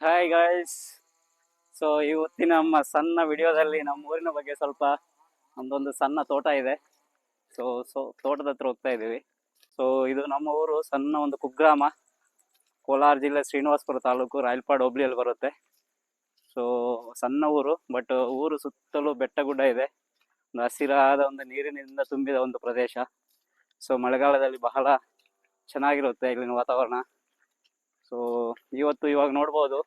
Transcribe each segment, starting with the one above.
Hi guys. So ಇವತ್ತಿನ ನಮ್ಮ ಸಣ್ಣ ವಿಡಿಯೋದಲ್ಲಿ ನಮ್ಮ ಊರಿನ ಬಗ್ಗೆ ಸ್ವಲ್ಪ, ನಮ್ದೊಂದು ಸಣ್ಣ ತೋಟ ಇದೆ. ಸೊ ತೋಟದ ಹತ್ರ ಹೋಗ್ತಾ ಇದ್ದೀವಿ. ಸೊ ಇದು ನಮ್ಮ ಊರು, ಸಣ್ಣ ಒಂದು ಕುಗ್ರಾಮ, ಕೋಲಾರ ಜಿಲ್ಲೆ ಶ್ರೀನಿವಾಸಪುರ ತಾಲೂಕು, ರಾಯಲಪಾಡ್ ಹೋಬಳಿಯಲ್ಲಿ ಬರುತ್ತೆ. ಸೊ ಸಣ್ಣ ಊರು, ಬಟ್ ಊರು ಸುತ್ತಲೂ ಬೆಟ್ಟ ಗುಡ್ಡ ಇದೆ. ಒಂದು ಹಸಿರಾದ ಒಂದು ನೀರಿನಿಂದ ತುಂಬಿದ ಒಂದು ಪ್ರದೇಶ. ಸೊ ಮಳೆಗಾಲದಲ್ಲಿ ಬಹಳ ಚೆನ್ನಾಗಿರುತ್ತೆ ಇಲ್ಲಿನ ವಾತಾವರಣ. ಸೊ ಇವಾಗ ನೋಡ್ಬೋದು,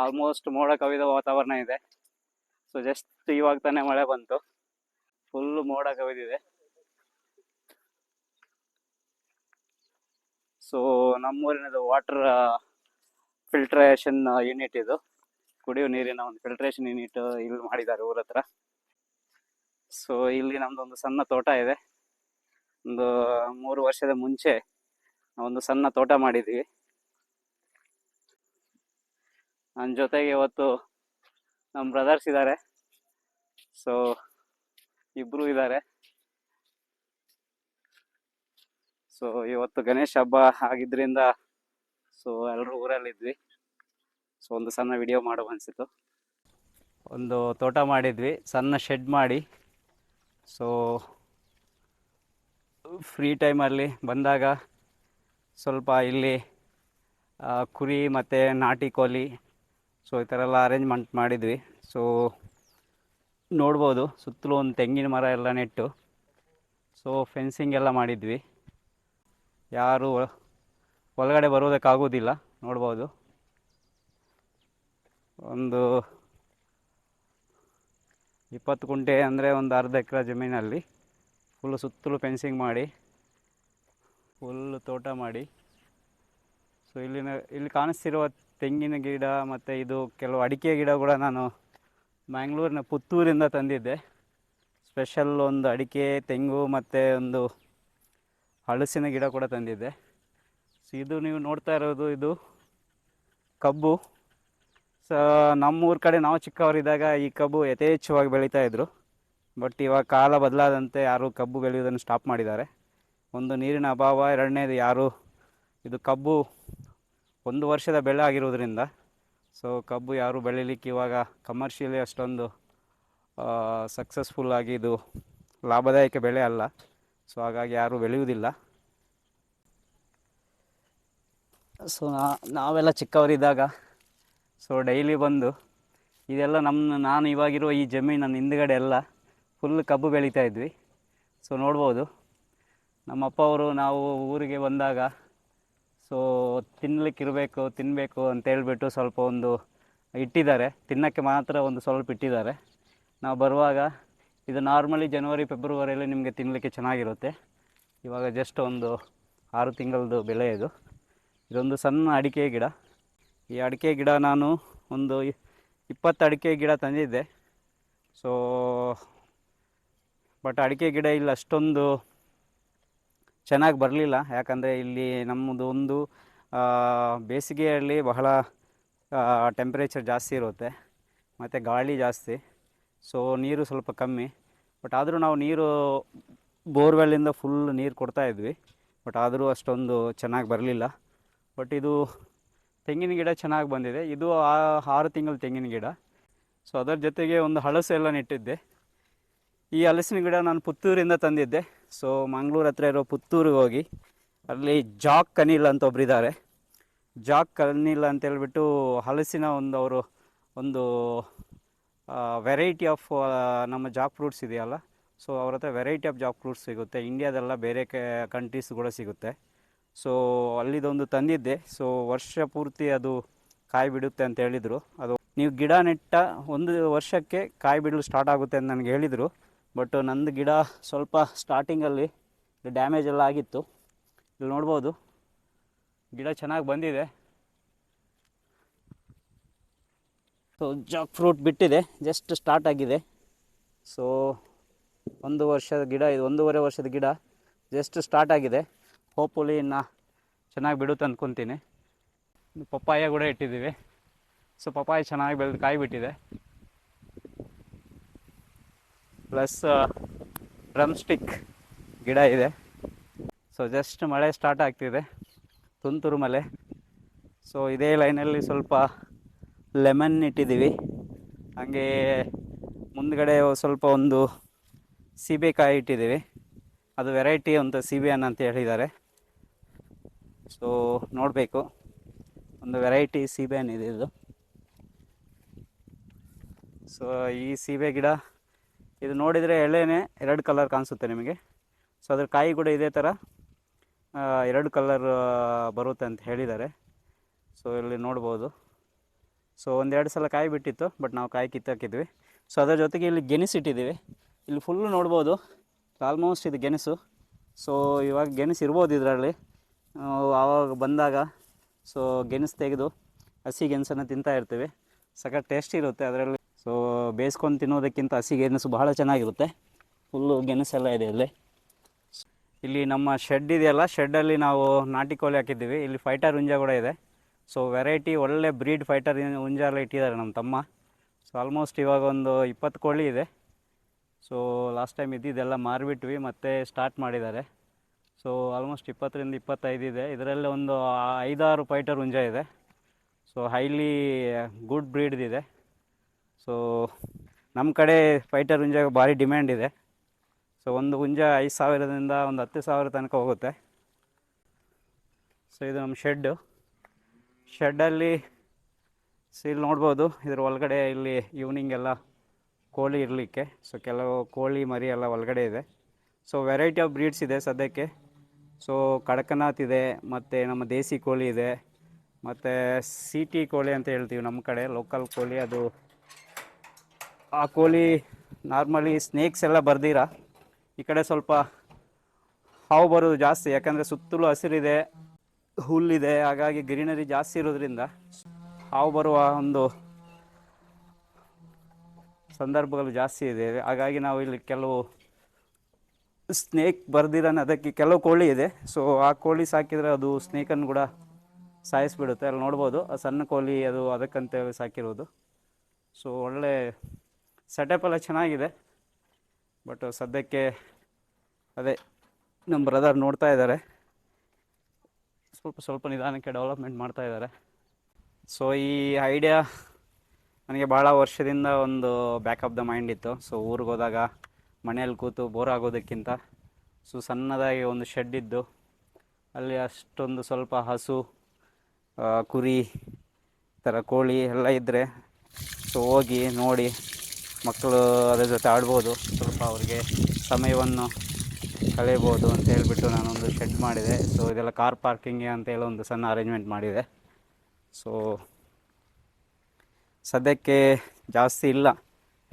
ಆಲ್ಮೋಸ್ಟ್ ಮೋಡ ಕವಿದ ವಾತಾವರಣ ಇದೆ. ಸೊ ಜಸ್ಟ್ ಇವಾಗ ತಾನೇ ಮಳೆ ಬಂತು, ಫುಲ್ ಮೋಡ ಕವಿದಿದೆ. ಸೊ ನಮ್ಮೂರಿನದು ವಾಟರ್ ಫಿಲ್ಟ್ರೇಷನ್ ಯೂನಿಟ್, ಇದು ಕುಡಿಯುವ ನೀರಿನ ಒಂದು ಫಿಲ್ಟ್ರೇಷನ್ ಯೂನಿಟ್ ಇಲ್ಲಿ ಮಾಡಿದ್ದಾರೆ ಊರ ಹತ್ರ. ಸೊ ಇಲ್ಲಿ ನಮ್ದೊಂದು ಸಣ್ಣ ತೋಟ ಇದೆ. ಒಂದು 3 ವರ್ಷದ ಮುಂಚೆ ಒಂದು ಸಣ್ಣ ತೋಟ ಮಾಡಿದ್ವಿ. ನನ್ನ ಜೊತೆಗೆ ಇವತ್ತು ನಮ್ಮ ಬ್ರದರ್ಸ್ ಇದ್ದಾರೆ. ಸೊ ಇಬ್ರು ಇದ್ದಾರೆ. ಸೊ ಇವತ್ತು ಗಣೇಶ ಹಬ್ಬ ಆಗಿದ್ರಿಂದ ಸೊ ಎಲ್ಲರೂ ಊರಲ್ಲಿದ್ವಿ. ಸೊ ಒಂದು ಸಣ್ಣ ವಿಡಿಯೋ ಮಾಡೋ ಅನಿಸಿತು. ಒಂದು ತೋಟ ಮಾಡಿದ್ವಿ, ಸಣ್ಣ ಶೆಡ್ ಮಾಡಿ. ಸೊ ಫ್ರೀ ಟೈಮಲ್ಲಿ ಬಂದಾಗ ಸ್ವಲ್ಪ ಇಲ್ಲಿ ಕುರಿ ಮತ್ತು ನಾಟಿ ಕೋಳಿ, ಸೊ ಈ ಥರ ಎಲ್ಲ ಅರೇಂಜ್ಮೆಂಟ್ ಮಾಡಿದ್ವಿ. ಸೊ ನೋಡ್ಬೋದು, ಸುತ್ತಲೂ ಒಂದು ತೆಂಗಿನ ಮರ ಎಲ್ಲ ನೆಟ್ಟು, ಸೊ ಫೆನ್ಸಿಂಗ್ ಎಲ್ಲ ಮಾಡಿದ್ವಿ. ಯಾರು ಒಳಗಡೆ ಬರೋದಕ್ಕಾಗೋದಿಲ್ಲ. ನೋಡ್ಬೋದು, ಒಂದು 20 ಗುಂಟೆ ಅಂದರೆ ಒಂದು ಅರ್ಧ ಎಕರೆ ಜಮೀನಲ್ಲಿ ಫುಲ್ಲು ಸುತ್ತಲೂ ಫೆನ್ಸಿಂಗ್ ಮಾಡಿ ಫುಲ್ಲು ತೋಟ ಮಾಡಿ. ಸೊ ಇಲ್ಲಿ ಕಾಣಿಸ್ತಿರುವ ತೆಂಗಿನ ಗಿಡ ಮತ್ತು ಇದು ಕೆಲವು ಅಡಿಕೆ ಗಿಡ ಕೂಡ ನಾನು ಮ್ಯಾಂಗ್ಳೂರಿನ ಪುತ್ತೂರಿಂದ ತಂದಿದ್ದೆ. ಸ್ಪೆಷಲ್ ಒಂದು ಅಡಿಕೆ, ತೆಂಗು ಮತ್ತು ಒಂದು ಹಲಸಿನ ಗಿಡ ಕೂಡ ತಂದಿದ್ದೆ. ಸೊ ಇದು ನೀವು ನೋಡ್ತಾ ಇರೋದು, ಇದು ಕಬ್ಬು. ಸೊ ನಮ್ಮೂರ ಕಡೆ ನಾವು ಚಿಕ್ಕವರಿದ್ದಾಗ ಈ ಕಬ್ಬು ಯಥೇಚ್ಛವಾಗಿ ಬೆಳೀತಾಯಿದ್ರು. ಬಟ್ ಇವಾಗ ಕಾಲ ಬದಲಾದಂತೆ ಯಾರು ಕಬ್ಬು ಬೆಳೆಯೋದನ್ನು ಸ್ಟಾಪ್ ಮಾಡಿದ್ದಾರೆ. ಒಂದು ನೀರಿನ ಅಭಾವ, ಎರಡನೇದು ಯಾರು ಇದು ಕಬ್ಬು 1 ವರ್ಷದ ಬೆಳೆ ಆಗಿರೋದ್ರಿಂದ ಸೊ ಕಬ್ಬು ಯಾರು ಬೆಳೀಲಿಕ್ಕೆ ಇವಾಗ ಕಮರ್ಷಿಯಲಿ ಅಷ್ಟೊಂದು ಸಕ್ಸಸ್ಫುಲ್ಲಾಗಿ ಇದು ಲಾಭದಾಯಕ ಬೆಳೆ ಅಲ್ಲ. ಸೊ ಹಾಗಾಗಿ ಯಾರೂ ಬೆಳೆಯುವುದಿಲ್ಲ. ಸೊ ನಾವೆಲ್ಲ ಚಿಕ್ಕವರಿದ್ದಾಗ ಸೊ ಡೈಲಿ ಬಂದು ಇದೆಲ್ಲ ನಾನು ಇವಾಗಿರುವ ಈ ಜಮೀನು ನನ್ನ ಹಿಂದುಗಡೆ ಎಲ್ಲ ಫುಲ್ ಕಬ್ಬು ಬೆಳೀತಾ ಇದ್ವಿ. ಸೊ ನೋಡ್ಬೋದು, ನಮ್ಮಪ್ಪ ಅವರು ನಾವು ಊರಿಗೆ ಬಂದಾಗ ಸೊ ತಿನ್ನಬೇಕು ಅಂತೇಳ್ಬಿಟ್ಟು ಸ್ವಲ್ಪ ಒಂದು ಇಟ್ಟಿದ್ದಾರೆ, ತಿನ್ನೋಕ್ಕೆ ಮಾತ್ರ ಒಂದು ಸ್ವಲ್ಪ ಇಟ್ಟಿದ್ದಾರೆ. ನಾವು ಬರುವಾಗ ಇದು ನಾರ್ಮಲಿ ಜನವರಿ ಫೆಬ್ರವರಿಯಲ್ಲಿ ನಿಮಗೆ ತಿನ್ನಲಿಕ್ಕೆ ಚೆನ್ನಾಗಿರುತ್ತೆ. ಇವಾಗ ಜಸ್ಟ್ ಒಂದು 6 ತಿಂಗಳದ್ದು ಬೆಳೆ ಇದು. ಇದೊಂದು ಸಣ್ಣ ಅಡಿಕೆ ಗಿಡ. ಈ ಅಡಿಕೆ ಗಿಡ ನಾನು ಒಂದು 20 ಅಡಿಕೆ ಗಿಡ ತಂದಿದ್ದೆ. ಸೊ ಬಟ್ ಅಡಿಕೆ ಗಿಡ ಇಲ್ಲಿ ಅಷ್ಟೊಂದು ಚೆನ್ನಾಗಿ ಬರಲಿಲ್ಲ. ಯಾಕಂದರೆ ಇಲ್ಲಿ ನಮ್ಮದು ಒಂದು ಬೇಸಿಗೆಯಲ್ಲಿ ಬಹಳ ಟೆಂಪ್ರೇಚರ್ ಜಾಸ್ತಿ ಇರುತ್ತೆ ಮತ್ತು ಗಾಳಿ ಜಾಸ್ತಿ. ಸೊ ನೀರು ಸ್ವಲ್ಪ ಕಮ್ಮಿ. ಬಟ್ ಆದರೂ ನಾವು ನೀರು ಬೋರ್ವೆಲ್ಲಿಂದ ಫುಲ್ ನೀರು ಕೊಡ್ತಾಯಿದ್ವಿ. ಬಟ್ ಆದರೂ ಅಷ್ಟೊಂದು ಚೆನ್ನಾಗಿ ಬರಲಿಲ್ಲ. ಬಟ್ ಇದು ತೆಂಗಿನ ಗಿಡ ಚೆನ್ನಾಗಿ ಬಂದಿದೆ. ಇದು 6 ತಿಂಗಳ ತೆಂಗಿನ ಗಿಡ. ಸೊ ಅದರ ಜೊತೆಗೆ ಒಂದು ಹಲಸು ಎಲ್ಲ ನೆಟ್ಟಿದ್ದೆ. ಈ ಹಲಸಿನ ಗಿಡ ನಾನು ಪುತ್ತೂರಿಂದ ತಂದಿದ್ದೆ. ಸೊ ಮಂಗಳೂರು ಹತ್ರ ಇರೋ ಪುತ್ತೂರಿಗೆ ಹೋಗಿ ಅಲ್ಲಿ ಜಾಕ್ ಅನಿಲ್ ಅಂತ ಒಬ್ಬರಿದ್ದಾರೆ. ಜಾಕ್ ಅನಿಲ್ ಅಂತೇಳ್ಬಿಟ್ಟು ಹಲಸಿನ ಅವರು ಒಂದು ವೆರೈಟಿ ಆಫ್ ನಮ್ಮ ಜಾಕ್ ಫ್ರೂಟ್ಸ್ ಇದೆಯಲ್ಲ, ಸೊ ಅವ್ರ ಹತ್ರ ವೆರೈಟಿ ಆಫ್ ಜಾಕ್ ಫ್ರೂಟ್ಸ್ ಸಿಗುತ್ತೆ. ಇಂಡಿಯಾದೆಲ್ಲ ಬೇರೆ ಕಂಟ್ರೀಸ್ ಕೂಡ ಸಿಗುತ್ತೆ. ಸೊ ಅಲ್ಲಿದೊಂದು ತಂದಿದ್ದೆ. ಸೊ ವರ್ಷ ಪೂರ್ತಿ ಅದು ಕಾಯಿ ಬಿಡುತ್ತೆ ಅಂತ ಹೇಳಿದರು. ಅದು ನೀವು ಗಿಡ ನೆಟ್ಟ 1 ವರ್ಷಕ್ಕೆ ಕಾಯಿ ಬಿಡಲು ಸ್ಟಾರ್ಟ್ ಆಗುತ್ತೆ ಅಂತ ನನಗೆ ಹೇಳಿದರು. ಬಟ್ ನಂದು ಗಿಡ ಸ್ವಲ್ಪ ಸ್ಟಾರ್ಟಿಂಗಲ್ಲಿ ಡ್ಯಾಮೇಜ್ ಎಲ್ಲ ಆಗಿತ್ತು. ಇಲ್ಲಿ ನೋಡ್ಬೋದು, ಗಿಡ ಚೆನ್ನಾಗಿ ಬಂದಿದೆ. ಸೊ ಜಾಕ್ ಫ್ರೂಟ್ ಬಿಟ್ಟಿದೆ, ಜಸ್ಟ್ ಸ್ಟಾರ್ಟ್ ಆಗಿದೆ. ಸೊ 1 ವರ್ಷದ ಗಿಡ ಇದು, 1.5 ವರ್ಷದ ಗಿಡ ಜಸ್ಟ್ ಸ್ಟಾರ್ಟ್ ಆಗಿದೆ. ಹೋಪ್ಫುಲಿ ಇನ್ನು ಚೆನ್ನಾಗಿ ಬಿಡುತ್ತೆ ಅಂದ್ಕೊತೀನಿ. ಪಪ್ಪಾಯ ಕೂಡ ಇಟ್ಟಿದ್ದೀವಿ. ಸೊ ಪಪ್ಪಾಯ ಚೆನ್ನಾಗಿ ಬೆಳೆದು ಕಾಯಿ ಬಿಟ್ಟಿದೆ. ಪ್ಲಸ್ ಡ್ರಮ್ ಸ್ಟಿಕ್ ಗಿಡ ಇದೆ. ಸೊ ಜಸ್ಟ್ ಮಳೆ ಸ್ಟಾರ್ಟ್ ಆಗ್ತಿದೆ, ತುಂತುರು ಮಳೆ. ಸೊ ಇದೇ ಲೈನಲ್ಲಿ ಸ್ವಲ್ಪ ಲೆಮನ್ ಇಟ್ಟಿದ್ದೀವಿ. ಹಾಗೆ ಮುಂದ್ಗಡೆ ಸ್ವಲ್ಪ ಒಂದು ಸೀಬೆಕಾಯಿ ಇಟ್ಟಿದ್ದೀವಿ. ಅದು ವೆರೈಟಿ ಅಂತ ಸೀಬೆಹಣ್ಣು ಅಂತ ಹೇಳಿದ್ದಾರೆ. ಸೊ ನೋಡಬೇಕು, ಒಂದು ವೆರೈಟಿ ಸೀಬೆಹಣ್ಣು ಇದೆ ಇದು. ಸೊ ಈ ಸೀಬೆ ಗಿಡ ಇದು ನೋಡಿದರೆ ಎಳೆನೇ 2 ಕಲರ್ ಕಾಣಿಸುತ್ತೆ ನಿಮಗೆ. ಸೊ ಅದ್ರ ಕಾಯಿ ಕೂಡ ಇದೇ ಥರ 2 ಕಲರ್ ಬರುತ್ತೆ ಅಂತ ಹೇಳಿದ್ದಾರೆ. ಸೊ ಇಲ್ಲಿ ನೋಡ್ಬೋದು. ಸೊ 1-2 ಸಲ ಕಾಯಿ ಬಿಟ್ಟಿತ್ತು, ಬಟ್ ನಾವು ಕಾಯಿ ಕಿತ್ತಾಕಿದ್ವಿ. ಸೊ ಅದರ ಜೊತೆಗೆ ಇಲ್ಲಿ ಗೆಣಸು ಇಟ್ಟಿದ್ದೀವಿ. ಇಲ್ಲಿ ಫುಲ್ಲು ನೋಡ್ಬೋದು, ಆಲ್ಮೋಸ್ಟ್ ಇದು ಗೆಣಸು. ಸೊ ಇವಾಗ ಗೆಣಸು ಇರ್ಬೋದು ಇದರಲ್ಲಿ, ಆವಾಗ ಬಂದಾಗ. ಸೊ ಗೆಣಸು ತೆಗೆದು ಹಸಿ ಗೆಣಸನ್ನು ತಿಂತಾ ಇರ್ತೀವಿ, ಸಖತ್ ಟೇಸ್ಟ್ ಇರುತ್ತೆ ಅದರಲ್ಲಿ. ಸೊ ಬೇಯಿಸ್ಕೊಂಡು ತಿನ್ನೋದಕ್ಕಿಂತ ಹಸಿ ಗೆಣಸು ಬಹಳ ಚೆನ್ನಾಗಿರುತ್ತೆ. ಫುಲ್ಲು ಗೆಣಸೆಲ್ಲ ಇದೆ ಇಲ್ಲಿ. ಇಲ್ಲಿ ನಮ್ಮ ಶೆಡ್ ಇದೆಯಲ್ಲ, ಶೆಡ್ಡಲ್ಲಿ ನಾವು ನಾಟಿ ಕೋಳಿ ಹಾಕಿದ್ದೀವಿ. ಇಲ್ಲಿ ಫೈಟರ್ ಹುಂಜ ಕೂಡ ಇದೆ. ಸೊ ವೆರೈಟಿ ಒಳ್ಳೆ ಬ್ರೀಡ್ ಫೈಟರ್ ಹುಂಜ ಎಲ್ಲ ಇಟ್ಟಿದ್ದಾರೆ ನಮ್ಮ ತಮ್ಮ. ಸೊ ಆಲ್ಮೋಸ್ಟ್ ಇವಾಗ ಒಂದು 20 ಕೋಳಿ ಇದೆ. ಸೊ ಲಾಸ್ಟ್ ಟೈಮ್ ಇದ್ದಿದ್ದೆಲ್ಲ ಮಾರಿಬಿಟ್ವಿ, ಮತ್ತೆ ಸ್ಟಾರ್ಟ್ ಮಾಡಿದ್ದಾರೆ. ಸೊ ಆಲ್ಮೋಸ್ಟ್ 20-25 ಇದೆ. ಇದರಲ್ಲಿ ಒಂದು 5-6 ಫೈಟರ್ ಹುಂಜ ಇದೆ. ಸೊ ಹೈಲಿ ಗುಡ್ ಬ್ರೀಡ್ದಿದೆ. ಸೊ ನಮ್ಮ ಕಡೆ ಫೈಟರ್ ಹುಂಜಾಗ ಭಾರಿ ಡಿಮ್ಯಾಂಡ್ ಇದೆ. ಸೊ ಒಂದು ಹುಂಜ 5,000ದಿಂದ ಒಂದು 10,000 ತನಕ ಹೋಗುತ್ತೆ. ಸೊ ಇದು ನಮ್ಮ ಶೆಡ್ಡಲ್ಲಿ ಇಲ್ಲಿ ನೋಡ್ಬೋದು. ಇದ್ರ ಒಳಗಡೆ ಇಲ್ಲಿ ಈವ್ನಿಂಗ್ ಎಲ್ಲ ಕೋಳಿ ಇರಲಿಕ್ಕೆ. ಸೊ ಕೆಲವು ಕೋಳಿ ಮರಿ ಎಲ್ಲ ಒಳಗಡೆ ಇದೆ. ಸೊ ವೆರೈಟಿ ಆಫ್ ಬ್ರೀಡ್ಸ್ ಇದೆ ಸದ್ಯಕ್ಕೆ. ಸೊ ಕಡಕನಾಥ್ ಇದೆ, ಮತ್ತು ನಮ್ಮ ದೇಸಿ ಕೋಳಿ ಇದೆ, ಮತ್ತು ಸಿಟಿ ಕೋಳಿ ಅಂತ ಹೇಳ್ತೀವಿ ನಮ್ಮ ಕಡೆ, ಲೋಕಲ್ ಕೋಳಿ. ಅದು ಆ ಕೋಳಿ ನಾರ್ಮಲಿ ಸ್ನೇಕ್ಸ್ ಎಲ್ಲ ಬರ್ದಿರ. ಈ ಕಡೆ ಸ್ವಲ್ಪ ಹಾವು ಬರೋದು ಜಾಸ್ತಿ, ಯಾಕಂದರೆ ಸುತ್ತಲೂ ಹಸಿರಿದೆ, ಹುಲ್ಲಿದೆ, ಹಾಗಾಗಿ ಗ್ರೀನರಿ ಜಾಸ್ತಿ ಇರೋದ್ರಿಂದ ಹಾವು ಬರುವ ಒಂದು ಸಂದರ್ಭಗಳು ಜಾಸ್ತಿ ಇದೆ. ಹಾಗಾಗಿ ನಾವು ಇಲ್ಲಿ ಕೆಲವು ಸ್ನೇಕ್ ಬರ್ದಿರನ, ಅದಕ್ಕೆ ಕೆಲವು ಕೋಳಿ ಇದೆ. ಸೊ ಆ ಕೋಳಿ ಸಾಕಿದರೆ ಅದು ಸ್ನೇಕನ್ನು ಕೂಡ ಸಾಯಿಸಿಬಿಡುತ್ತೆ. ಅಲ್ಲಿ ನೋಡ್ಬೋದು, ಆ ಸಣ್ಣ ಕೋಳಿ ಅದು ಅದಕ್ಕಂತ ಸಾಕಿರೋದು. ಸೊ ಒಳ್ಳೆ ಸೆಟಪ್ ಎಲ್ಲ ಚೆನ್ನಾಗಿದೆ. ಬಟ್ ಸದ್ಯಕ್ಕೆ ಅದೇ ನಮ್ಮ ಬ್ರದರ್ ನೋಡ್ತಾ ಇದ್ದಾರೆ, ಸ್ವಲ್ಪ ನಿಧಾನಕ್ಕೆ ಡೆವಲಪ್ಮೆಂಟ್ ಮಾಡ್ತಾ ಇದ್ದಾರೆ. ಸೊ ಈ ಐಡಿಯಾ ನನಗೆ ಭಾಳ ವರ್ಷದಿಂದ ಒಂದು ಬ್ಯಾಕ್ ಆಫ್ ದ ಮೈಂಡ್ ಇತ್ತು. ಸೊ ಊರಿಗೆ ಹೋದಾಗ ಮನೆಯಲ್ಲಿ ಕೂತು ಬೋರ್ ಆಗೋದಕ್ಕಿಂತ ಸೊ ಸಣ್ಣದಾಗಿ ಒಂದು ಶೆಡ್ ಇದ್ದು ಅಲ್ಲಿ ಅಷ್ಟೊಂದು ಸ್ವಲ್ಪ ಹಸು, ಕುರಿ, ಥರ ಕೋಳಿ ಎಲ್ಲ ಇದ್ದರೆ ಸೊ ಹೋಗಿ ನೋಡಿ ಮಕ್ಕಳು ಅದ್ರ ಜೊತೆ ಆಡ್ಬೋದು, ಸ್ವಲ್ಪ ಅವ್ರಿಗೆ ಸಮಯವನ್ನು ಕಳೆಯಬೋದು ಅಂತ ಹೇಳಿಬಿಟ್ಟು ನಾನೊಂದು ಶೆಡ್ ಮಾಡಿದೆ. ಸೊ ಇದೆಲ್ಲ ಕಾರ್ ಪಾರ್ಕಿಂಗ್ಗೆ ಅಂತೇಳಿ ಒಂದು ಸಣ್ಣ ಅರೇಂಜ್ಮೆಂಟ್ ಮಾಡಿದೆ. ಸೊ ಸದ್ಯಕ್ಕೆ ಜಾಸ್ತಿ ಇಲ್ಲ,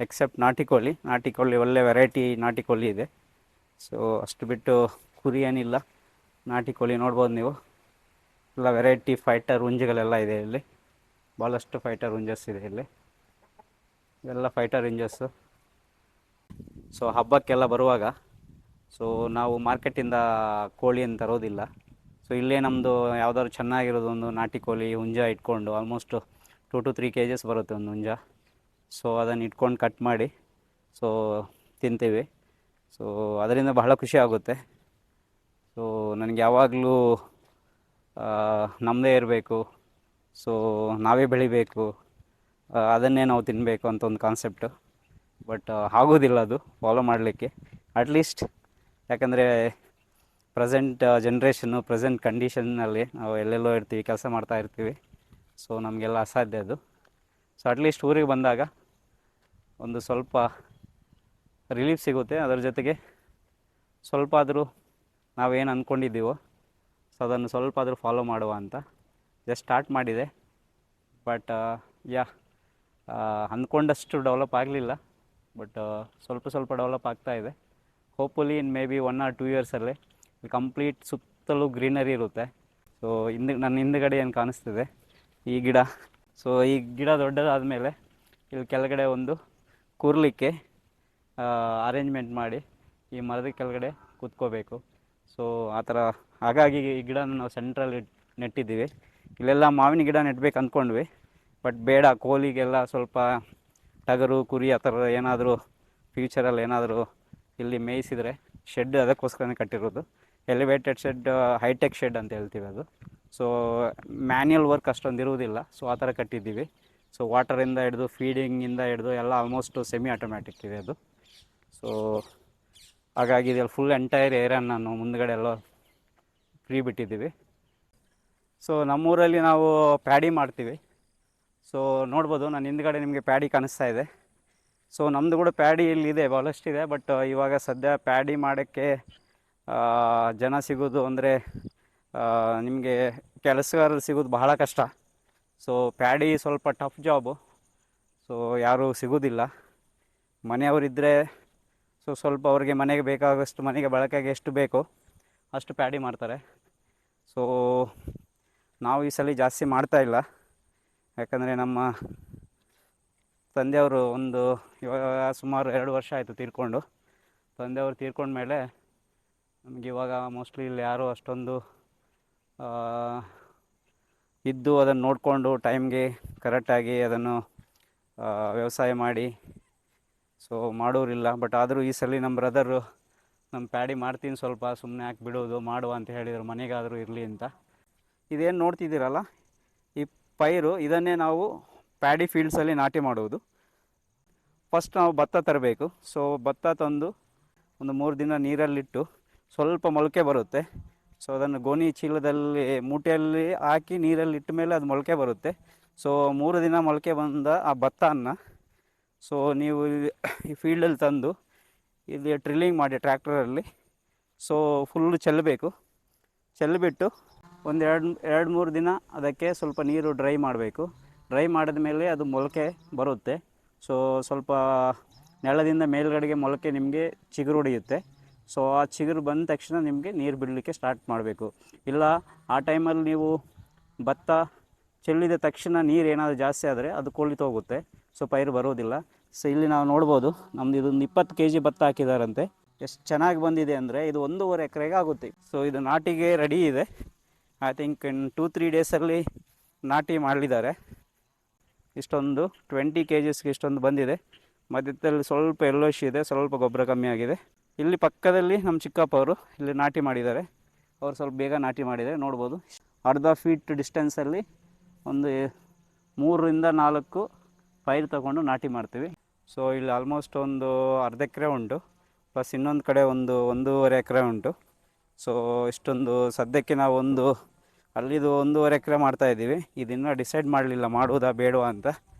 ಎಕ್ಸೆಪ್ಟ್ ನಾಟಿ ಕೋಳಿ ಒಳ್ಳೆ ವೆರೈಟಿ ನಾಟಿ ಕೋಳಿ ಇದೆ. ಸೊ ಅಷ್ಟು ಬಿಟ್ಟು ಕುರಿ ಏನಿಲ್ಲ. ನಾಟಿ ಕೋಳಿ ನೋಡ್ಬೋದು ನೀವು, ಎಲ್ಲ ವೆರೈಟಿ ಫೈಟರ್ ಹುಂಜಗಳೆಲ್ಲ ಇದೆ ಇಲ್ಲಿ. ಭಾಳಷ್ಟು ಫೈಟರ್ ಹುಂಜಸ್ ಇದೆ ಇಲ್ಲಿ, ಇವೆಲ್ಲ ಫೈಟರ್ ಹುಂಜಸ್ಸು. ಸೊ ಹಬ್ಬಕ್ಕೆಲ್ಲ ಬರುವಾಗ ಸೊ ನಾವು ಮಾರ್ಕೆಟಿಂದ ಕೋಳಿಯನ್ನು ತರೋದಿಲ್ಲ. ಸೊ ಇಲ್ಲೇ ನಮ್ಮದು ಯಾವುದಾದ್ರು ಚೆನ್ನಾಗಿರೋದು ಒಂದು ನಾಟಿ ಕೋಳಿ ಹುಂಜ ಇಟ್ಕೊಂಡು ಆಲ್ಮೋಸ್ಟ್ 2-3 kgs ಬರುತ್ತೆ ಒಂದು ಹುಂಜ. ಸೊ ಅದನ್ನು ಇಟ್ಕೊಂಡು ಕಟ್ ಮಾಡಿ ಸೊ ತಿಂತೀವಿ. ಸೊ ಅದರಿಂದ ಬಹಳ ಖುಷಿ ಆಗುತ್ತೆ. ಸೊ ನನಗೆ ಯಾವಾಗಲೂ ನಮ್ಮದೇ ಇರಬೇಕು, ಸೊ ನಾವೇ ಬೆಳಿಬೇಕು, ಅದನ್ನೇ ನಾವು ತಿನ್ನಬೇಕು ಅಂತ ಒಂದು ಕಾನ್ಸೆಪ್ಟು. ಬಟ್ ಆಗೋದಿಲ್ಲ ಅದು ಫಾಲೋ ಮಾಡಲಿಕ್ಕೆ, ಅಟ್ಲೀಸ್ಟ್. ಯಾಕಂದರೆ ಪ್ರೆಸೆಂಟ್ ಜನ್ರೇಷನ್ನು, ಪ್ರೆಸೆಂಟ್ ಕಂಡೀಷನ್ನಲ್ಲಿ ನಾವು ಎಲ್ಲೆಲ್ಲೋ ಇರ್ತೀವಿ, ಕೆಲಸ ಮಾಡ್ತಾ ಇರ್ತೀವಿ. ಸೊ ನಮಗೆಲ್ಲ ಅಸಾಧ್ಯ ಅದು. ಸೊ ಅಟ್ಲೀಸ್ಟ್ ಊರಿಗೆ ಬಂದಾಗ ಒಂದು ಸ್ವಲ್ಪ ರಿಲೀಫ್ ಸಿಗುತ್ತೆ. ಅದರ ಜೊತೆಗೆ ಸ್ವಲ್ಪ ಆದರೂ ನಾವೇನು ಅಂದ್ಕೊಂಡಿದ್ದೀವೋ ಸೊ ಅದನ್ನು ಸ್ವಲ್ಪ ಆದರೂ ಫಾಲೋ ಮಾಡುವ ಅಂತ ಜಸ್ಟ್ ಸ್ಟಾರ್ಟ್ ಮಾಡಿದೆ. ಬಟ್ ಅಂದ್ಕೊಂಡಷ್ಟು ಡೆವಲಪ್ ಆಗಲಿಲ್ಲ, ಬಟ್ ಸ್ವಲ್ಪ ಡೆವಲಪ್ ಆಗ್ತಾಯಿದೆ. Hopefully in maybe 1 or 2 yearsಲ್ಲಿ ಕಂಪ್ಲೀಟ್ ಸುತ್ತಲೂ ಗ್ರೀನರಿ ಇರುತ್ತೆ. ಸೊ ನನ್ನ ಹಿಂದುಗಡೆ ಏನು ಕಾಣಿಸ್ತಿದೆ ಈ ಗಿಡ. ಸೊ ಈ ಗಿಡ ದೊಡ್ಡದಾದ ಮೇಲೆ ಇಲ್ಲಿ ಕೆಳಗಡೆ ಒಂದು ಕೂರಲಿಕ್ಕೆ ಅರೇಂಜ್ಮೆಂಟ್ ಮಾಡಿ ಈ ಮರದ ಕೆಳಗಡೆ ಕೂತ್ಕೋಬೇಕು. ಸೊ ಆ ಥರ, ಹಾಗಾಗಿ ಈ ಗಿಡನ ನಾವು ಸೆಂಟ್ರಲ್ಲಿ ನೆಟ್ಟಿದ್ದೀವಿ. ಇಲ್ಲೆಲ್ಲ ಮಾವಿನ ಗಿಡ ನೆಟ್ಬೇಕು ಅಂದ್ಕೊಂಡ್ವಿ, ಬಟ್ ಬೇಡ, ಕೋಲಿಗೆಲ್ಲ ಸ್ವಲ್ಪ ಟಗರು, ಕುರಿ ಆ ಥರ ಏನಾದರೂ ಫ್ಯೂಚರಲ್ಲಿ ಏನಾದರೂ ಇಲ್ಲಿ ಮೇಯಿಸಿದರೆ, ಶೆಡ್ ಅದಕ್ಕೋಸ್ಕರನೇ ಕಟ್ಟಿರೋದು. ಎಲಿವೇಟೆಡ್ ಶೆಡ್, ಹೈಟೆಕ್ ಶೆಡ್ ಅಂತ ಹೇಳ್ತೀವಿ ಅದು. ಸೊ ಮ್ಯಾನ್ಯಲ್ ವರ್ಕ್ ಅಷ್ಟೊಂದು ಇರುವುದಿಲ್ಲ, ಸೊ ಆ ಥರ ಕಟ್ಟಿದ್ದೀವಿ. ಸೊ ವಾಟರಿಂದ ಹಿಡಿದು ಫೀಡಿಂಗಿಂದ ಹಿಡಿದು ಎಲ್ಲ ಆಲ್ಮೋಸ್ಟು ಸೆಮಿ ಆಟೋಮ್ಯಾಟಿಕ್ ಇದೆ ಅದು. ಸೊ ಹಾಗಾಗಿ ಇದೆಲ್ಲ ಫುಲ್ ಎಂಟೈರ್ ಏರಿಯಾನ ನಾನು ಮುಂದ್ಗಡೆ ಎಲ್ಲ ಫ್ರೀ ಬಿಟ್ಟಿದ್ದೀವಿ. ಸೊ ನಮ್ಮೂರಲ್ಲಿ ನಾವು ಪ್ಯಾಡಿ ಮಾಡ್ತೀವಿ. ಸೊ ನೋಡ್ಬೋದು ನಾನು ಹಿಂದ್ಗಡೆ ನಿಮಗೆ ಪ್ಯಾಡಿ ಕಾಣಿಸ್ತಾ ಇದೆ. ಸೊ ನಮ್ಮದು ಕೂಡ ಪ್ಯಾಡಿ ಇಲ್ಲಿದೆ, ಭಾಳಷ್ಟಿದೆ. ಬಟ್ ಇವಾಗ ಸದ್ಯ ಪ್ಯಾಡಿ ಮಾಡೋಕ್ಕೆ ಜನ ಸಿಗೋದು ಅಂದರೆ ನಿಮಗೆ ಕೆಲಸಗಾರರು ಸಿಗೋದು ಬಹಳ ಕಷ್ಟ. ಸೊ ಪ್ಯಾಡಿ ಸ್ವಲ್ಪ ಟಫ್ ಜಾಬು. ಸೊ ಯಾರೂ ಸಿಗೋದಿಲ್ಲ. ಮನೆಯವರಿದ್ದರೆ ಸೊ ಸ್ವಲ್ಪ ಅವ್ರಿಗೆ ಮನೆಗೆ ಬೇಕಾಗಷ್ಟು, ಮನೆಗೆ ಬಳಕೆಗೆ ಎಷ್ಟು ಬೇಕೋ ಅಷ್ಟು ಪ್ಯಾಡಿ ಮಾಡ್ತಾರೆ. ಸೊ ನಾವು ಈ ಸಲ ಜಾಸ್ತಿ ಮಾಡ್ತಾಯಿಲ್ಲ, ಯಾಕಂದರೆ ನಮ್ಮ ತಂದೆಯವರು ಇವಾಗ ಸುಮಾರು 2 ವರ್ಷ ಆಯಿತು ತೀರ್ಕೊಂಡು. ತಂದೆಯವರು ತೀರ್ಕೊಂಡ್ಮೇಲೆ ನಮಗೆ ಇವಾಗ ಮೋಸ್ಟ್ಲಿ ಇಲ್ಲಿ ಯಾರೂ ಅಷ್ಟೊಂದು ಇದ್ದು ಅದನ್ನು ನೋಡಿಕೊಂಡು ಟೈಮ್ಗೆ ಕರೆಕ್ಟಾಗಿ ಅದನ್ನು ವ್ಯವಸಾಯ ಮಾಡಿ ಸೊ ಮಾಡೋರಿಲ್ಲ. ಬಟ್ ಆದರೂ ಈ ಸಲ ನಮ್ಮ ಬ್ರದರು ನಮ್ಮ ಪ್ಯಾಡಿ ಮಾಡ್ತೀನಿ, ಸ್ವಲ್ಪ ಸುಮ್ಮನೆ ಹಾಕಿ ಬಿಡೋದು ಮಾಡುವ ಅಂತ ಹೇಳಿದರು, ಮನೆಗಾದರೂ ಇರಲಿ ಅಂತ. ಇದೇನು ನೋಡ್ತಿದ್ದೀರಲ್ಲ ಈ ಪೈರು, ಇದನ್ನೇ ನಾವು ಪ್ಯಾಡಿ ಫೀಲ್ಡ್ಸಲ್ಲಿ ನಾಟಿ ಮಾಡುವುದು. ಫಸ್ಟ್ ನಾವು ಭತ್ತ ತರಬೇಕು. ಸೊ ಭತ್ತ ತಂದು ಒಂದು 3 ದಿನ ನೀರಲ್ಲಿಟ್ಟು ಸ್ವಲ್ಪ ಮೊಳಕೆ ಬರುತ್ತೆ. ಸೊ ಅದನ್ನು ಗೋಣಿ ಚೀಲದಲ್ಲಿ ಮೂಟೆಯಲ್ಲಿ ಹಾಕಿ ನೀರಲ್ಲಿ ಇಟ್ಟ ಮೇಲೆ ಅದು ಮೊಳಕೆ ಬರುತ್ತೆ. ಸೊ 3 ದಿನ ಮೊಳಕೆ ಬಂದ ಆ ಭತ್ತವನ್ನು ಸೊ ನೀವು ಈ ಫೀಲ್ಡಲ್ಲಿ ತಂದು ಇಲ್ಲಿ ಡ್ರಿಲ್ಲಿಂಗ್ ಮಾಡಿ ಟ್ರ್ಯಾಕ್ಟರಲ್ಲಿ ಸೊ ಫುಲ್ಲು ಚೆಲ್ಲಬೇಕು. ಚೆಲ್ಲಿಬಿಟ್ಟು ಒಂದು 2-3 ದಿನ ಅದಕ್ಕೆ ಸ್ವಲ್ಪ ನೀರು ಡ್ರೈ ಮಾಡಬೇಕು. ಡ್ರೈ ಮಾಡಿದ ಮೇಲೆ ಅದು ಮೊಳಕೆ ಬರುತ್ತೆ. ಸೊ ಸ್ವಲ್ಪ ನೆಲದಿಂದ ಮೇಲ್ಗಡೆಗೆ ಮೊಳಕೆ ನಿಮಗೆ ಚಿಗುರು ಹೊಡೆಯುತ್ತೆ. ಸೊ ಆ ಚಿಗುರು ಬಂದ ತಕ್ಷಣ ನಿಮಗೆ ನೀರು ಬಿಡಲಿಕ್ಕೆ ಸ್ಟಾರ್ಟ್ ಮಾಡಬೇಕು. ಇಲ್ಲ ಆ ಟೈಮಲ್ಲಿ ನೀವು ಭತ್ತ ಚೆಲ್ಲಿದ ತಕ್ಷಣ ನೀರು ಏನಾದರೂ ಜಾಸ್ತಿ ಆದರೆ ಅದು ಕೊಳಿತು ಹೋಗುತ್ತೆ. ಸೊ ಪೈರು ಬರೋದಿಲ್ಲ. ಸೊ ಇಲ್ಲಿ ನಾವು ನೋಡ್ಬೋದು, ನಮ್ಮದು ಇದೊಂದು 20 kg ಭತ್ತ ಹಾಕಿದಾರಂತೆ. ಎಷ್ಟು ಚೆನ್ನಾಗಿ ಬಂದಿದೆ ಅಂದರೆ ಇದು 1.5 ಎಕರೆಗೆ ಆಗುತ್ತೆ. ಸೊ ಇದು ನಾಟಿಗೆ ರೆಡಿ ಇದೆ. ಐ ಥಿಂಕ್ ಇನ್ 2-3 ಡೇಸಲ್ಲಿ ನಾಟಿ ಮಾಡಲಿದ್ದಾರೆ. ಇಷ್ಟೊಂದು 20 kgsಗೆ ಇಷ್ಟೊಂದು ಬಂದಿದೆ. ಮಧ್ಯದಲ್ಲಿ ಸ್ವಲ್ಪ ಎಲ್ಲೋಶ್ ಇದೆ, ಸ್ವಲ್ಪ ಗೊಬ್ಬರ ಕಮ್ಮಿ ಆಗಿದೆ. ಇಲ್ಲಿ ಪಕ್ಕದಲ್ಲಿ ನಮ್ಮ ಚಿಕ್ಕಪ್ಪ ಅವರು ಇಲ್ಲಿ ನಾಟಿ ಮಾಡಿದ್ದಾರೆ. ಅವರು ಸ್ವಲ್ಪ ಬೇಗ ನಾಟಿ ಮಾಡಿದ್ದಾರೆ, ನೋಡ್ಬೋದು. ಅರ್ಧ ಫೀಟ್ ಡಿಸ್ಟೆನ್ಸಲ್ಲಿ ಒಂದು 3-4 ಪೈರು ತಗೊಂಡು ನಾಟಿ ಮಾಡ್ತೀವಿ. ಸೊ ಇಲ್ಲಿ ಆಲ್ಮೋಸ್ಟ್ ಒಂದು ಅರ್ಧ ಎಕರೆ ಉಂಟು, ಪ್ಲಸ್ ಇನ್ನೊಂದು ಕಡೆ 1.5 ಎಕರೆ ಉಂಟು. ಸೊ ಇಷ್ಟೊಂದು ಸದ್ಯಕ್ಕೆ ನಾವು ಅಲ್ಲಿದು 1.5 ಎಕರೆ ಮಾಡ್ತಾಯಿದ್ದೀವಿ. ಇದನ್ನು ಡಿಸೈಡ್ ಮಾಡಲಿಲ್ಲ ಮಾಡುವುದಾ ಬೇಡವಾ ಅಂತ,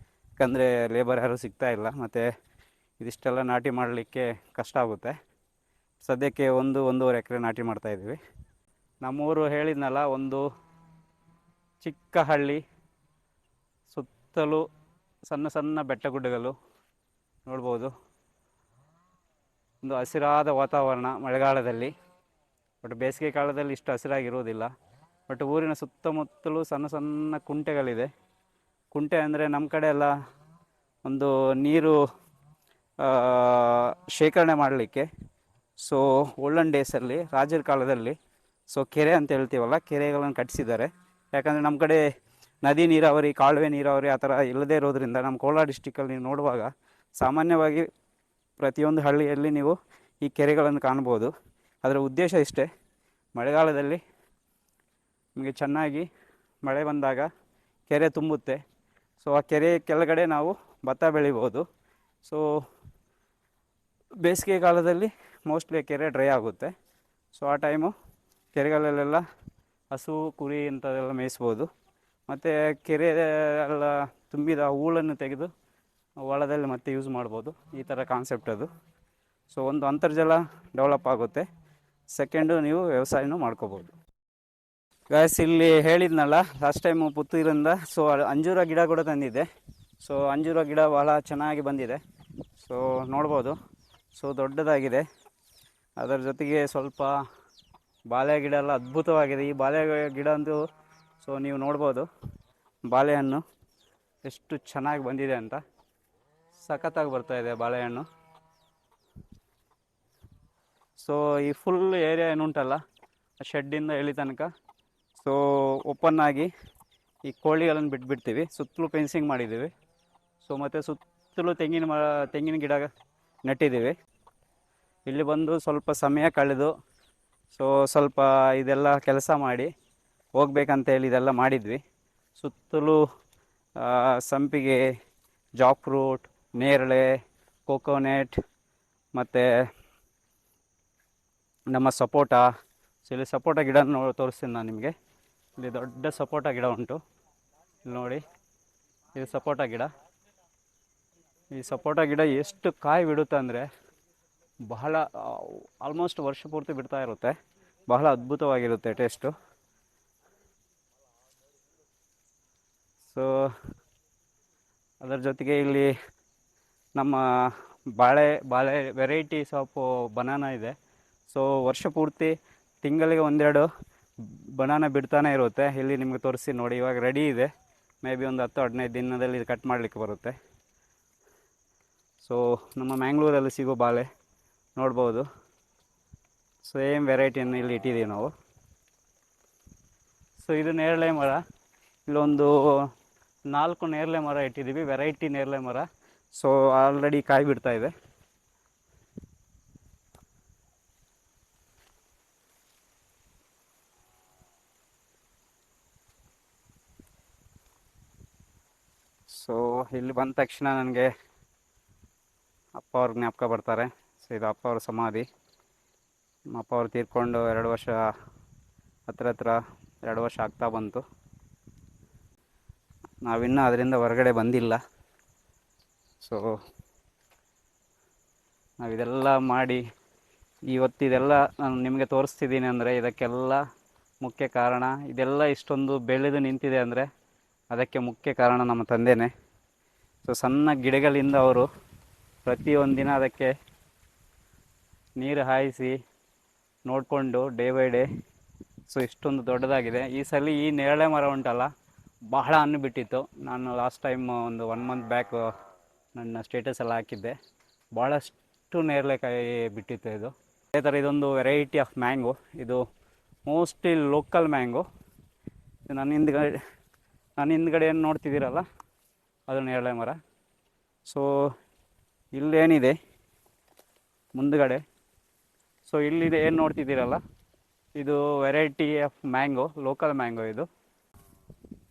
ಯಾಕಂದರೆ ಲೇಬರ್ ಯಾರೂ ಸಿಗ್ತಾಯಿಲ್ಲ, ಮತ್ತು ಇದಿಷ್ಟೆಲ್ಲ ನಾಟಿ ಮಾಡಲಿಕ್ಕೆ ಕಷ್ಟ ಆಗುತ್ತೆ. ಸದ್ಯಕ್ಕೆ 1-1.5 ಎಕರೆ ನಾಟಿ ಮಾಡ್ತಾಯಿದ್ದೀವಿ. ನಮ್ಮೂರು ಹೇಳಿದ್ನಲ್ಲ, ಒಂದು ಚಿಕ್ಕ ಹಳ್ಳಿ, ಸುತ್ತಲೂ ಸಣ್ಣ ಸಣ್ಣ ಬೆಟ್ಟ ಗುಡ್ಡಗಳು ನೋಡ್ಬೋದು. ಒಂದು ಹಸಿರಾದ ವಾತಾವರಣ ಮಳೆಗಾಲದಲ್ಲಿ. ಬಟ್ ಬೇಸಿಗೆ ಕಾಲದಲ್ಲಿ ಇಷ್ಟು ಹಸಿರಾಗಿರೋದಿಲ್ಲ. ಬಟ್ ಊರಿನ ಸುತ್ತಮುತ್ತಲೂ ಸಣ್ಣ ಸಣ್ಣ ಕುಂಟೆಗಳಿದೆ. ಕುಂಟೆ ಅಂದರೆ ನಮ್ಮ ಕಡೆ ಎಲ್ಲ ಒಂದು ನೀರು ಶೇಖರಣೆ ಮಾಡಲಿಕ್ಕೆ. ಸೊ ಓಲ್ಡನ್ ಡೇಸಲ್ಲಿ, ರಾಜರ ಕಾಲದಲ್ಲಿ ಸೊ ಕೆರೆ ಅಂತ ಹೇಳ್ತೀವಲ್ಲ, ಕೆರೆಗಳನ್ನು ಕಟ್ಟಿಸಿದ್ದಾರೆ. ಯಾಕಂದರೆ ನಮ್ಮ ಕಡೆ ನದಿ ನೀರಾವರಿ, ಕಾಲುವೆ ನೀರಾವರಿ ಆ ಥರ ಇಲ್ಲದೇ ಇರೋದ್ರಿಂದ ನಮ್ಮ ಕೋಲಾರ ಡಿಸ್ಟಿಕ್ಕಲ್ಲಿ ನೀವು ನೋಡುವಾಗ ಸಾಮಾನ್ಯವಾಗಿ ಪ್ರತಿಯೊಂದು ಹಳ್ಳಿಯಲ್ಲಿ ನೀವು ಈ ಕೆರೆಗಳನ್ನು ಕಾಣ್ಬೋದು. ಅದರ ಉದ್ದೇಶ ಇಷ್ಟೇ, ಮಳೆಗಾಲದಲ್ಲಿ ನಮಗೆ ಚೆನ್ನಾಗಿ ಮಳೆ ಬಂದಾಗ ಕೆರೆ ತುಂಬುತ್ತೆ. ಸೊ ಆ ಕೆರೆ ಕೆಳಗಡೆ ನಾವು ಭತ್ತ ಬೆಳಿಬೋದು. ಸೊ ಬೇಸಿಗೆ ಕಾಲದಲ್ಲಿ ಮೋಸ್ಟ್ಲಿ ಕೆರೆ ಡ್ರೈ ಆಗುತ್ತೆ. ಸೊ ಆ ಟೈಮು ಕೆರೆಗಳಲ್ಲೆಲ್ಲ ಹಸು ಕುರಿ ಇಂಥದ್ದೆಲ್ಲ ಮೇಯಿಸ್ಬೋದು. ಮತ್ತು ಕೆರೆ ಎಲ್ಲ ತುಂಬಿದ ಹೂಳನ್ನು ತೆಗೆದು ಹೊಲದಲ್ಲಿ ಮತ್ತೆ ಯೂಸ್ ಮಾಡ್ಬೋದು. ಈ ಥರ ಕಾನ್ಸೆಪ್ಟ್ ಅದು. ಸೊ ಒಂದು ಅಂತರ್ಜಲ ಡೆವಲಪ್ ಆಗುತ್ತೆ. ಸೆಕೆಂಡು ನೀವು ವ್ಯವಸಾಯನೂ ಮಾಡ್ಕೋಬೋದು. ಗ್ಯಾಸ್ ಇಲ್ಲಿ ಹೇಳಿದ್ನಲ್ಲ ಲಾಸ್ಟ್ ಟೈಮು ಪುತ್ತೂರಿಂದ, ಸೊ ಅಂಜೂರ ಗಿಡ ಕೂಡ ತಂದಿದ್ದೆ. ಸೊ ಅಂಜೂರ ಗಿಡ ಭಾಳ ಚೆನ್ನಾಗಿ ಬಂದಿದೆ. ಸೊ ನೋಡ್ಬೋದು, ಸೊ ದೊಡ್ಡದಾಗಿದೆ. ಅದರ ಜೊತೆಗೆ ಸ್ವಲ್ಪ ಬಾಳೆ ಗಿಡ ಎಲ್ಲ ಅದ್ಭುತವಾಗಿದೆ. ಈ ಬಾಳೆ ಗಿಡ ಅಂತೂ ಸೊ ನೀವು ನೋಡ್ಬೋದು, ಬಾಳೆಹಣ್ಣು ಎಷ್ಟು ಚೆನ್ನಾಗಿ ಬಂದಿದೆ ಅಂತ. ಸಖತ್ತಾಗಿ ಬರ್ತಾಯಿದೆ ಬಾಳೆಹಣ್ಣು. ಸೊ ಈ ಫುಲ್ ಏರಿಯಾ ಏನುಂಟಲ್ಲ, ಶೆಡ್ಡಿಂದ ಎಲ್ಲಿ ತನಕ ಸೊ ಓಪನ್ನಾಗಿ ಈ ಕೋಳಿಗಳನ್ನು ಬಿಟ್ಬಿಡ್ತೀವಿ. ಸುತ್ತಲೂ ಫೆನ್ಸಿಂಗ್ ಮಾಡಿದ್ದೀವಿ. ಸೊ ಮತ್ತು ಸುತ್ತಲೂ ತೆಂಗಿನ ಗಿಡ ನೆಟ್ಟಿದ್ದೀವಿ. ಇಲ್ಲಿ ಬಂದು ಸ್ವಲ್ಪ ಸಮಯ ಕಳೆದು ಸೊ ಸ್ವಲ್ಪ ಇದೆಲ್ಲ ಕೆಲಸ ಮಾಡಿ ಹೋಗ್ಬೇಕಂತೇಳಿ ಇದೆಲ್ಲ ಮಾಡಿದ್ವಿ. ಸುತ್ತಲೂ ಸಂಪಿಗೆ, ಜಾಕ್ ಫ್ರೂಟ್, ನೇರಳೆ, ಕೋಕೋನೆಟ್ ಮತ್ತು ನಮ್ಮ ಸಪೋಟ. ಸೊ ಇಲ್ಲಿ ಸಪೋಟ ಗಿಡ ತೋರಿಸ್ತೀನಿ ನಾನು ನಿಮಗೆ. ಇಲ್ಲಿ ದೊಡ್ಡ ಸಪೋಟ ಗಿಡ ಉಂಟು, ಇಲ್ಲಿ ನೋಡಿ, ಇದು ಸಪೋಟ ಗಿಡ. ಈ ಸಪೋಟ ಗಿಡ ಎಷ್ಟು ಕಾಯಿ ಬಿಡುತ್ತೆ ಅಂದರೆ ಬಹಳ, ಆಲ್ಮೋಸ್ಟ್ ವರ್ಷ ಪೂರ್ತಿ ಬಿಡ್ತಾ ಇರುತ್ತೆ. ಬಹಳ ಅದ್ಭುತವಾಗಿರುತ್ತೆ ಟೇಸ್ಟು. ಸೊ ಅದರ ಜೊತೆಗೆ ಇಲ್ಲಿ ನಮ್ಮ ಬಾಳೆ ವೆರೈಟೀಸ್ ಆಫ್ ಬನಾನಾ ಇದೆ. ಸೊ ವರ್ಷ ಪೂರ್ತಿ ತಿಂಗಳಿಗೆ ಒಂದೆರಡು ಬನಾನಾ ಬಿಡ್ತಾನೆ ಇರುತ್ತೆ. ಇಲ್ಲಿ ನಿಮಗೆ ತೋರಿಸಿ ನೋಡಿ, ಇವಾಗ ರೆಡಿ ಇದೆ. ಮೇ ಬಿ ಒಂದು 10-15 ದಿನದಲ್ಲಿ ಇದು ಕಟ್ ಮಾಡಲಿಕ್ಕೆ ಬರುತ್ತೆ. ಸೊ ನಮ್ಮ ಮ್ಯಾಂಗ್ಳೂರಲ್ಲಿ ಸಿಗೋ ಬಾಳೆ ನೋಡ್ಬೋದು. ಸೇಮ್ ವೆರೈಟಿಯನ್ನು ಇಲ್ಲಿ ಇಟ್ಟಿದ್ದೀವಿ ನಾವು. ಸೊ ಇದು ನೇರಳೆ ಮರ. ಇಲ್ಲೊಂದು 4 ನೇರಳೆ ಮರ ಇಟ್ಟಿದ್ದೀವಿ, ವೆರೈಟಿ ನೇರಳೆ ಮರ. ಸೊ ಆಲ್ರೆಡಿ ಕಾಯಿ ಬಿಡ್ತಾ ಇದೆ. ಸೊ ಇಲ್ಲಿ ಬಂದ ತಕ್ಷಣ ನನಗೆ ಅಪ್ಪ ಅವ್ರ ಜ್ಞಾಪಕ ಬರ್ತಾರೆ. ಸೊ ಇದು ಅಪ್ಪ ಅವ್ರ ಸಮಾಧಿ. ನಮ್ಮ ಅಪ್ಪ ಅವ್ರು ತೀರ್ಕೊಂಡು 2 ವರ್ಷ, ಹತ್ರ 2 ವರ್ಷ ಆಗ್ತಾ ಬಂತು. ನಾವಿನ್ನೂ ಅದರಿಂದ ಹೊರಗಡೆ ಬಂದಿಲ್ಲ. ಸೊ ನಾವಿದೆಲ್ಲ ಮಾಡಿ ಇವತ್ತಿದೆಲ್ಲ ನಾನು ನಿಮಗೆ ತೋರಿಸ್ತಿದ್ದೀನಿ ಅಂದರೆ ಇದಕ್ಕೆಲ್ಲ ಮುಖ್ಯ ಕಾರಣ, ಇದೆಲ್ಲ ಇಷ್ಟೊಂದು ಬೆಳೆದು ನಿಂತಿದೆ ಅಂದರೆ ಅದಕ್ಕೆ ಮುಖ್ಯ ಕಾರಣ ನಮ್ಮ ತಂದೆಯೇ. ಸೊ ಸಣ್ಣ ಗಿಡಗಳಿಂದ ಅವರು ಪ್ರತಿಯೊಂದಿನ ಅದಕ್ಕೆ ನೀರು ಹಾಯಿಸಿ ನೋಡಿಕೊಂಡು ಡೇ ಬೈ ಡೇ ಸೊ ಇಷ್ಟೊಂದು ದೊಡ್ಡದಾಗಿದೆ. ಈ ಸಲ ಈ ನೇರಳೆ ಮರ ಉಂಟಲ್ಲ, ಬಹಳ ಹಣ್ಣು ಬಿಟ್ಟಿತ್ತು. ನಾನು ಲಾಸ್ಟ್ ಟೈಮ್ ಒಂದು 1 ಮಂತ್ ಬ್ಯಾಕ್ ನನ್ನ ಸ್ಟೇಟಸ್ ಎಲ್ಲ ಹಾಕಿದ್ದೆ. ಭಾಳಷ್ಟು ನೇರಳೆಕಾಯಿ ಬಿಟ್ಟಿತ್ತು ಇದು. ಅದೇ ಥರ ಇದೊಂದು ವೆರೈಟಿ ಆಫ್ ಮ್ಯಾಂಗೋ. ಇದು ಮೋಸ್ಟ್ಲಿ ಲೋಕಲ್ ಮ್ಯಾಂಗೋ. ನನ್ನ ಹಿಂದ್ಗಡೆ ಏನು ನೋಡ್ತಿದ್ದೀರಲ್ಲ, ಅದು ನೇರಳೆ ಮರ. ಸೊ ಇಲ್ಲೇನಿದೆ ಮುಂದ್ಗಡೆ, ಸೊ ಇಲ್ಲಿದೆ ಏನು ನೋಡ್ತಿದ್ದೀರಲ್ಲ, ಇದು variety of mango, local mango. ಇದು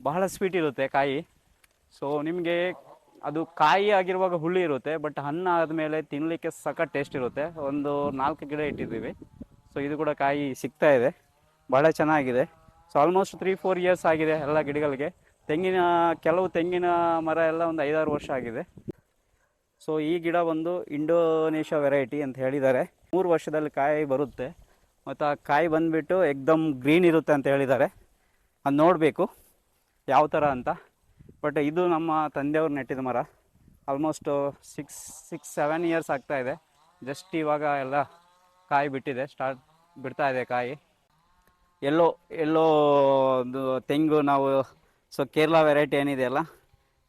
ಬಹಳ ಸ್ವೀಟ್ ಇರುತ್ತೆ ಕಾಯಿ. ಸೊ ನಿಮಗೆ ಅದು ಕಾಯಿ ಆಗಿರುವಾಗ ಹುಳಿ ಇರುತ್ತೆ, ಬಟ್ ಹಣ್ಣು ಆದಮೇಲೆ ತಿನ್ನಲಿಕ್ಕೆ ಸಖತ್ ಟೇಸ್ಟ್ ಇರುತ್ತೆ. ಒಂದು 4 ಗಿಡ ಇಟ್ಟಿದ್ದೀವಿ. ಸೊ ಇದು ಕೂಡ ಕಾಯಿ ಸಿಗ್ತಾ ಇದೆ, ಭಾಳ ಚೆನ್ನಾಗಿದೆ. ಸೊ ಆಲ್ಮೋಸ್ಟ್ 3-4 ಇಯರ್ಸ್ ಆಗಿದೆ ಎಲ್ಲ ಗಿಡಗಳಿಗೆ. ಕೆಲವು ತೆಂಗಿನ ಮರ ಎಲ್ಲ ಒಂದು 5-6 ವರ್ಷ ಆಗಿದೆ. ಸೊ ಈ ಗಿಡ ಒಂದು ಇಂಡೋನೇಷ್ಯಾ ವೆರೈಟಿ ಅಂತ ಹೇಳಿದ್ದಾರೆ. 3 ವರ್ಷದಲ್ಲಿ ಕಾಯಿ ಬರುತ್ತೆ, ಮತ್ತು ಆ ಕಾಯಿ ಬಂದುಬಿಟ್ಟು ಎಕ್ದಮ್ ಗ್ರೀನ್ ಇರುತ್ತೆ ಅಂತ ಹೇಳಿದ್ದಾರೆ. ಅದು ನೋಡಬೇಕು ಯಾವ ಥರ ಅಂತ. ಬಟ್ ಇದು ನಮ್ಮ ತಂದೆಯವ್ರು ನೆಟ್ಟಿದ ಮರ. ಆಲ್ಮೋಸ್ಟ್ 6-7 ಇಯರ್ಸ್ ಆಗ್ತಾಯಿದೆ. ಜಸ್ಟ್ ಇವಾಗ ಎಲ್ಲ ಕಾಯಿ ಬಿಟ್ಟಿದೆ, ಬಿಡ್ತಾ ಇದೆ ಕಾಯಿ. ಎಲ್ಲೋ ಒಂದು ತೆಂಗು ನಾವು, ಸೊ ಕೇರಳ ವೆರೈಟಿ ಏನಿದೆಯಲ್ಲ,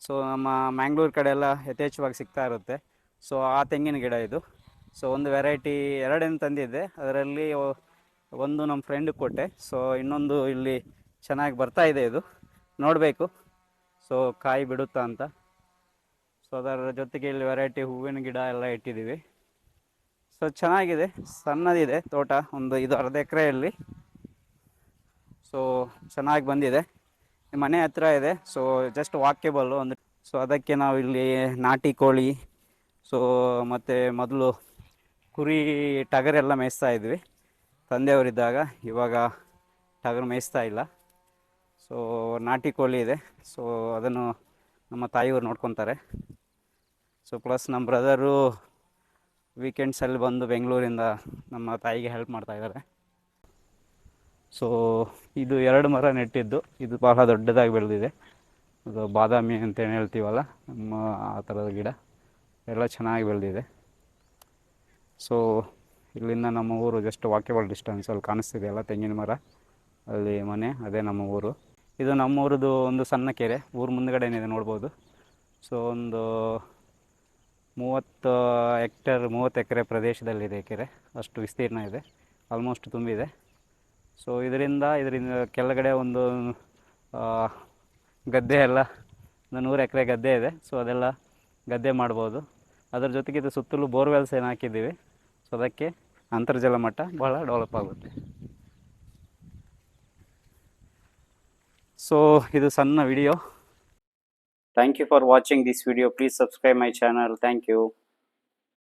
ಸೊ ನಮ್ಮ ಮ್ಯಾಂಗ್ಳೂರು ಕಡೆ ಎಲ್ಲ ಯಥೇಚ್ಛವಾಗಿ ಸಿಗ್ತಾ ಇರುತ್ತೆ. ಸೊ ಆ ತೆಂಗಿನ ಗಿಡ ಇದು. ಸೊ ಒಂದು ವೆರೈಟಿ 2 ತಂದಿದ್ದೆ, ಅದರಲ್ಲಿ ಒಂದು ನಮ್ಮ ಫ್ರೆಂಡಿಗೆ ಕೊಟ್ಟೆ. ಸೊ ಇನ್ನೊಂದು ಇಲ್ಲಿ ಚೆನ್ನಾಗಿ ಬರ್ತಾ ಇದೆ, ಇದು ನೋಡಬೇಕು ಸೊ ಕಾಯಿ ಬಿಡುತ್ತಾ ಅಂತ. ಸೊ ಅದರ ಜೊತೆಗೆ ಇಲ್ಲಿ ವೆರೈಟಿ ಹೂವಿನ ಗಿಡ ಎಲ್ಲ ಇಟ್ಟಿದ್ದೀವಿ. ಸೊ ಚೆನ್ನಾಗಿದೆ, ಸಣ್ಣದಿದೆ ತೋಟ, ಒಂದು ಇದು 1/2 ಎಕರೆಯಲ್ಲಿ. ಸೊ ಚೆನ್ನಾಗಿ ಬಂದಿದೆ, ಮನೆ ಹತ್ರ ಇದೆ. ಸೊ ಜಸ್ಟ್ ವಾಕೇಬಲ್ಲು ಒಂದು. ಸೊ ಅದಕ್ಕೆ ನಾವು ಇಲ್ಲಿ ನಾಟಿ ಕೋಳಿ, ಸೊ ಮತ್ತು ಮೊದಲು ಕುರಿ ಟಗರೆಲ್ಲ ಮೇಯಿಸ್ತಾ ಇದ್ವಿ ತಂದೆಯವರಿದ್ದಾಗ. ಇವಾಗ ಟಗರು ಮೇಯಿಸ್ತಾ ಇಲ್ಲ. ಸೊ ನಾಟಿ ಕೋಳಿ ಇದೆ. ಸೊ ಅದನ್ನು ನಮ್ಮ ತಾಯಿಯವರು ನೋಡ್ಕೊತಾರೆ. ಸೊ ಪ್ಲಸ್ ನಮ್ಮ ಬ್ರದರು ವೀಕೆಂಡ್ಸಲ್ಲಿ ಬಂದು ಬೆಂಗಳೂರಿಂದ ನಮ್ಮ ತಾಯಿಗೆ ಹೆಲ್ಪ್ ಮಾಡ್ತಾಯಿದ್ದಾರೆ. ಸೊ ಇದು 2 ಮರ ನೆಟ್ಟಿದ್ದು, ಇದು ಬಹಳ ದೊಡ್ಡದಾಗಿ ಬೆಳೆದಿದೆ. ಅದು ಬಾದಾಮಿ ಅಂತೇನು ಹೇಳ್ತೀವಲ್ಲ, ನಮ್ಮ ಆ ಥರದ ಗಿಡ ಎಲ್ಲ ಚೆನ್ನಾಗಿ ಬೆಳೆದಿದೆ. ಸೊ ಇಲ್ಲಿಂದ ನಮ್ಮ ಊರು ಜಸ್ಟ್ ವಾಕೇಬಲ್ ಡಿಸ್ಟೆನ್ಸಲ್ಲಿ ಕಾಣಿಸ್ತಿದೆಯಲ್ಲ ತೆಂಗಿನ ಮರ, ಅಲ್ಲಿ ಮನೆ, ಅದೇ ನಮ್ಮ ಊರು. ಇದು ನಮ್ಮೂರದು ಒಂದು ಸಣ್ಣ ಕೆರೆ, ಊರು ಮುಂದುಗಡೆನಿದೆ ನೋಡ್ಬೋದು. ಸೊ ಒಂದು 30 ಎಕರೆ ಪ್ರದೇಶದಲ್ಲಿದೆ ಕೆರೆ, ಅಷ್ಟು ವಿಸ್ತೀರ್ಣ ಇದೆ, ಆಲ್ಮೋಸ್ಟ್ ತುಂಬಿದೆ. ಸೊ ಇದರಿಂದ ಕೆಳಗಡೆ ಒಂದು ಗದ್ದೆ ಎಲ್ಲ, ಒಂದು 100 ಎಕರೆ ಗದ್ದೆ ಇದೆ. ಸೊ ಅದೆಲ್ಲ ಗದ್ದೆ ಮಾಡ್ಬೋದು. ಅದರ ಜೊತೆಗೆ ಇದು ಸುತ್ತಲೂ ಬೋರ್ವೆಲ್ಸ್ ಏನು ಹಾಕಿದ್ದೀವಿ. ಸೊ ಅದಕ್ಕೆ ಅಂತರ್ಜಲ ಮಟ್ಟ ಭಾಳ ಡೆವಲಪ್ ಆಗುತ್ತೆ. ಸೊ ಇದು ಸಣ್ಣ video. Thank you for watching this video. Please subscribe my channel. Thank you.